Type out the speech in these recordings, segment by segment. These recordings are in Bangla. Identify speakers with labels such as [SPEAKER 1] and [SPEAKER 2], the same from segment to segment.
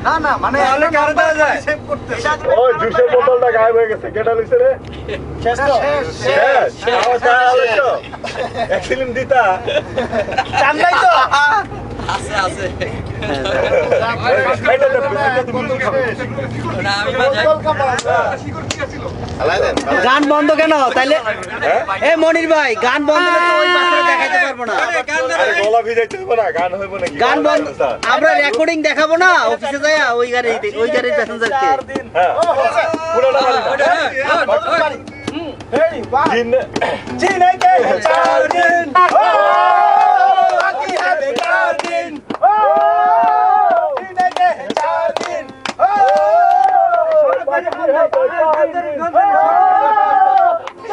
[SPEAKER 1] না না মানে সেভ করতে
[SPEAKER 2] ওই জুসের বোতলটা গায়েব হয়ে গেছে কেটা লইছে রে শেষ এক্সিলেন্ট দিতা
[SPEAKER 1] চান্দাই তো
[SPEAKER 3] আছে আছে
[SPEAKER 4] গান বন্ধ কেন তাইলে? এ মনির ভাই গান বন্ধ হলে তো ওই পাশে দেখাইতে পারবো না।
[SPEAKER 2] আরে গলা ভিজাইতে হবে না গান হইব নাকি
[SPEAKER 4] গান বন্ধ আমরা রেকর্ডিং দেখাবো না অফিসে যাইয়া ওই গাড়ির প্যাসেঞ্জারকে।
[SPEAKER 2] হ্যাঁ পুরোটা বাড়ি জিনে কে চার দিন বাকি है बेकार दिन जीने के चार दिन बाकी है बेकार दिन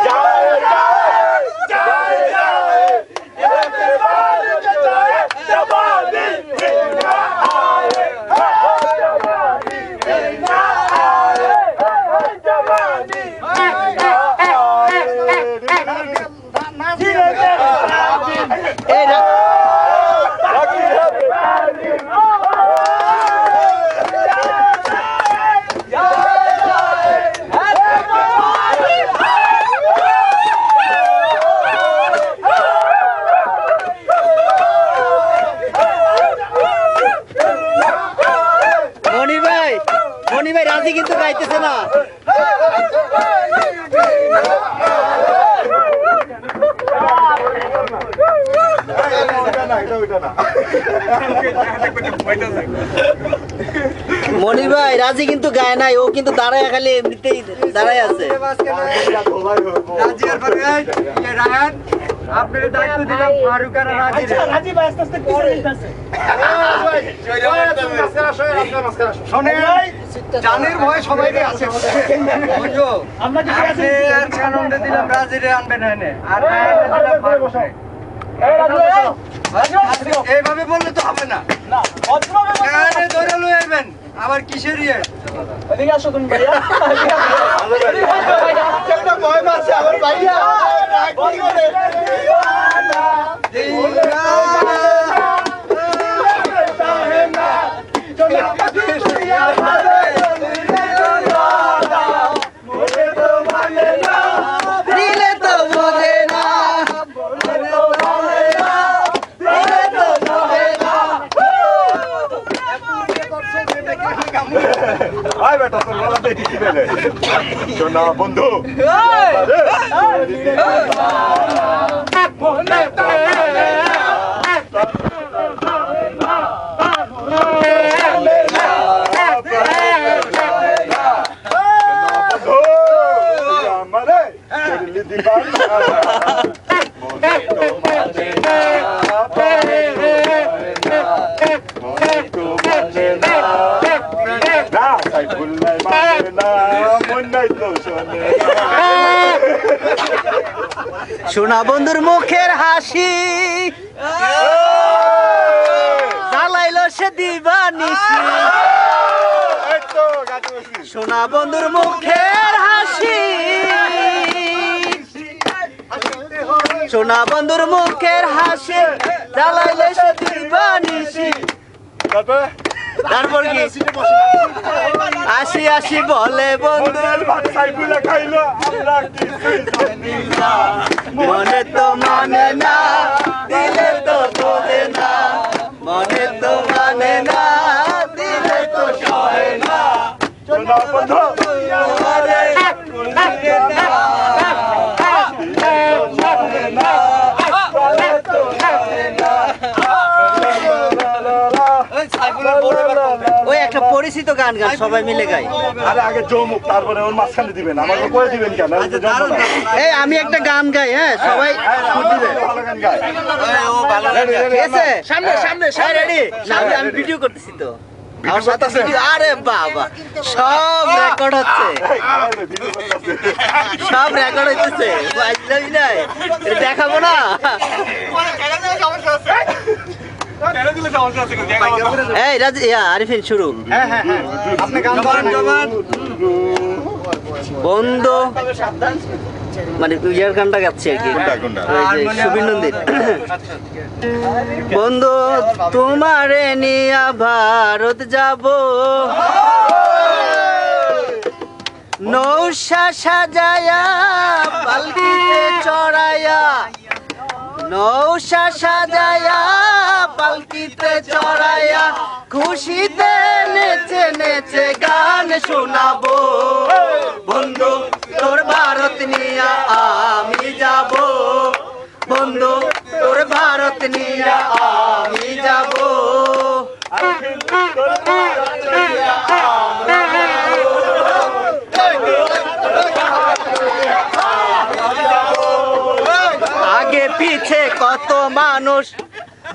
[SPEAKER 2] जाए जाए जाए जाए ये बेकार जाए जवानी ना आए जवानी ना आए जवानी
[SPEAKER 4] মনির ভাই রাজি কিন্তু গাইতেছে না। মনির ভাই রাজি কিন্তু গায় নাই, ও কিন্তু দাঁড়ায় খালি এমনিতেই দাঁড়ায় আছে।
[SPEAKER 1] আপনার দায়িত্ব দিলাম ফারুক আর রাজি। রাজি ভাই আস্তে আস্তে করে নিতেছে। শোনেন জানের ভয় সবাইকে আছে। বুঝছো আমরা কি আছে কানন্দে দিলাম রাজিরে আনবেন এনে আর দিলাম ফারুক। এইভাবে বললে তো হবে না। না অদ্রভাবে বললে ধরে লই আইবেন আবার কিসের ইয়ে এদিকে আসো তুমি ভাইয়া। একটা ভয় মারছে আমার ভাইয়া কি করে
[SPEAKER 2] আয় বেটা তোর গলাতে কি বেলে শোনা বন্ধু
[SPEAKER 4] সোনা বন্ধুর মুখের হাসি জ্বালাইলো সে দিবানিসি। সোনা বন্ধুর মুখের হাসি সোনা বন্ধুর মুখের হাসি জ্বালাইলো সে দিবানিসি। তারপর কি আসি আসি বলে বন্ধু মনে তো মানে না দিলে তো বোঝে না মনে তো মানে না দিলে তো সহে না। ওই একটা পরিচিত গান গান সবাই মিলে গাই।
[SPEAKER 2] আরে আগে জমুক তারপরে ওর মাঝখানে দিবেন আমাকে করে দিবেন কেন?
[SPEAKER 4] এই আমি একটা গান গাই, হ্যাঁ সবাই
[SPEAKER 2] ভালো গান গায়।
[SPEAKER 4] ঠিক আছে সামনে সামনে সবাই রেডি না? আমি ভিডিও করতেছি তো আমার সাথে ভিডিও। আরে বাবা সব রেকর্ড হচ্ছে, সব রেকর্ড হইতেছে। বুঝলি না এটা দেখাবো না। এই রাজ ইয়া আরিফিন শুরু।
[SPEAKER 1] হ্যাঁ হ্যাঁ হ্যাঁ আপনি গান করেন জবান
[SPEAKER 4] বন্ধু মানে ইয়ার গানটা গাচ্ছি আর কি,
[SPEAKER 2] কোনটা?
[SPEAKER 4] ওই যে সুবীর নন্দীর। বন্ধু তোমারে নিয়া ভারত যাব, নৌশা সাজায়া পালকিতে চড়াইয়া, নৌশা সাজায়া পালকিতে চড়াইয়া, খুশিতে নেচে নেচে গান শোনাবো। বন্ধু তোর ভারত নিয়া আমি যাব, বন্ধু তোর ভারত নিয়া আমি যাব। আগে পিছে কত মানুষ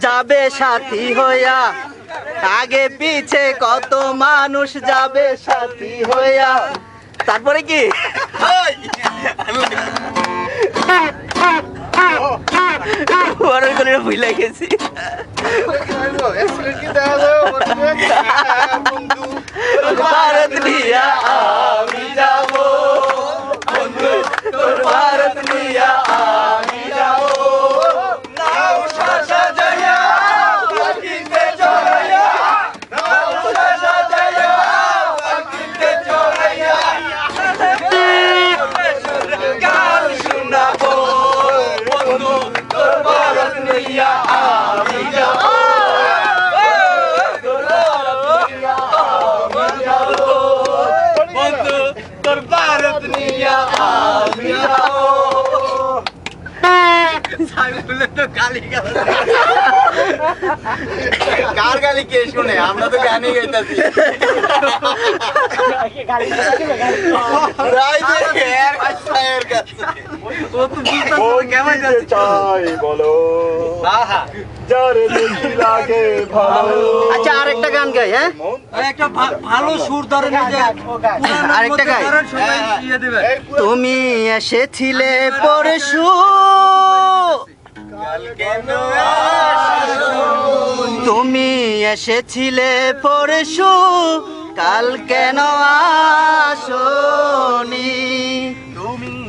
[SPEAKER 4] যাবে সাথী হইয়া, আগে পিছে কত মানুষ যাবে সাথী হইয়া। তারপরে কি ভুলে গেছি। ভারত নিয়া আমি যাব, বন্ধু তোর ভারত নিয়া আমি যাব। নৌশা সাজাইয়া পালকিতে চড়াইয়া, নৌশা সাজাইয়া পালকিতে চড়াইয়া, গান শোনাবো। বন্ধু তোর ভারত নিয়া আমি যাব, বন্ধু তোর ভারত নিয়া আমি যাব।
[SPEAKER 3] কার গালি কে শুনে? আমরা তো গানই গাইতাছি।
[SPEAKER 2] বলতে চাই বলো, যারে দেখি লাগে ভালো।
[SPEAKER 4] আচ্ছা আরেকটা গান গাই, হ্যাঁ
[SPEAKER 1] একটা ভালো সুর ধরেন, এই যে
[SPEAKER 4] আরেকটা গাই।
[SPEAKER 1] সবাই ইয়ে দিবে।
[SPEAKER 4] তুমি এসেছিলে পরশু, তুমি এসেছিলে পরশু, কাল কেন আসনি?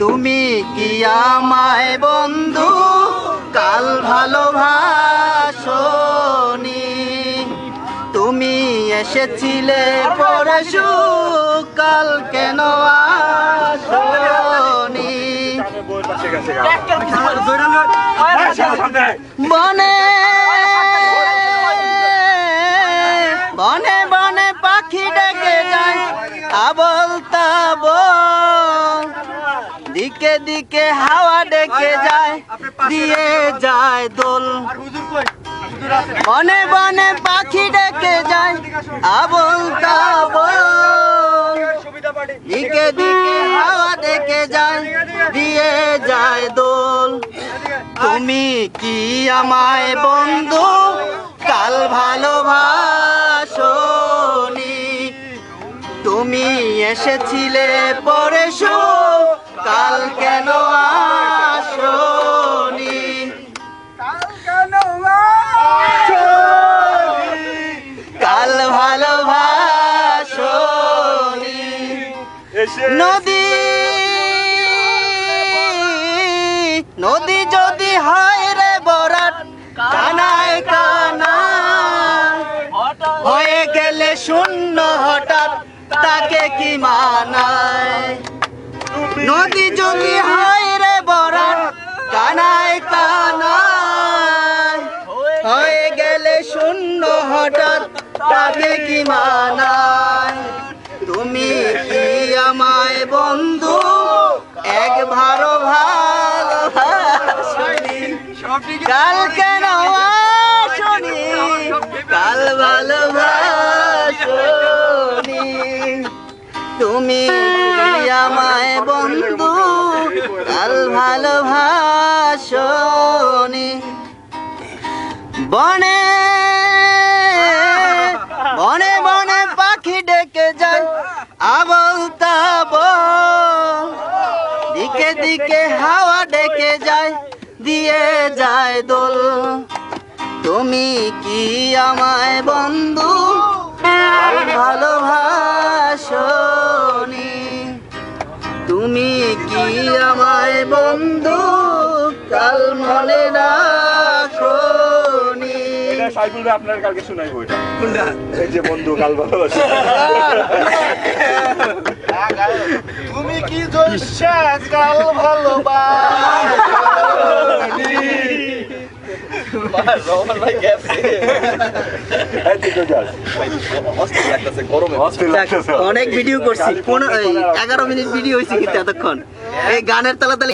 [SPEAKER 4] তুমি কি আমায় বন্ধু কাল ভালোবাসনি? তুমি এসেছিলে পরশু, কাল কেন আসনি? বনে বনে বনে পাখি ডেকে যায় আবল তাবল, দিকে দিকে হাওয়া ডেকে যায় দিয়ে যায় দোল। বনে বনে পাখি ডেকে যায় আবল তাবল, দিকে দিকে হাওয়া ডেকে যায় দিয়ে যায় দোল। তুমি কি আমায় বন্ধু কাল ভালোবাসনি? তুমি এসেছিলে পরশু, কাল কেন আসনি? কাল ভালোবাসনি। নদী নদী যদি হয় রে বরাট, কানায় কানা হয়ে গেলে শূন্য হঠাৎ, তাকে কি মানায়? নদী যদি হয় রে বরাট, কানায় কানা হয়ে গেলে শূন্য হঠাৎ, তাকে কি মানায়? তুমি কি আমায় বন্ধু একবার ভালোবাসনি? কাল কেন আসনি? কাল ভালোবাসনি। তুমি কি আমায় বন্ধু কাল ভালোবাসনি? বনে বনে বনে পাখি ডেকে যায় আবল তাবল, দিকে দিকে হাওয়া ডেকে যায় দিয়ে যায় দোল। তুমি কি আমায় বন্ধু ভালোবাসনি? তুমি কি আমায় বন্ধু কাল মনে না শোনি।
[SPEAKER 2] এটা সাইফুল ভাই আপনার কালকে শোনাইবো এটা। এই যে বন্ধু কাল ভালোবাসি।
[SPEAKER 3] তুমি কি জলসা কাল ভালোবাসি। রহমান ভাই গেছে
[SPEAKER 2] এই তুই তো যাস।
[SPEAKER 3] অস্থির লাগতেছে গরমে
[SPEAKER 2] অস্থির লাগতেছে।
[SPEAKER 4] অনেক ভিডিও করছি 11 মিনিট ভিডিও হয়েছে কিন্তু এতক্ষণ এই গানের তালে তালে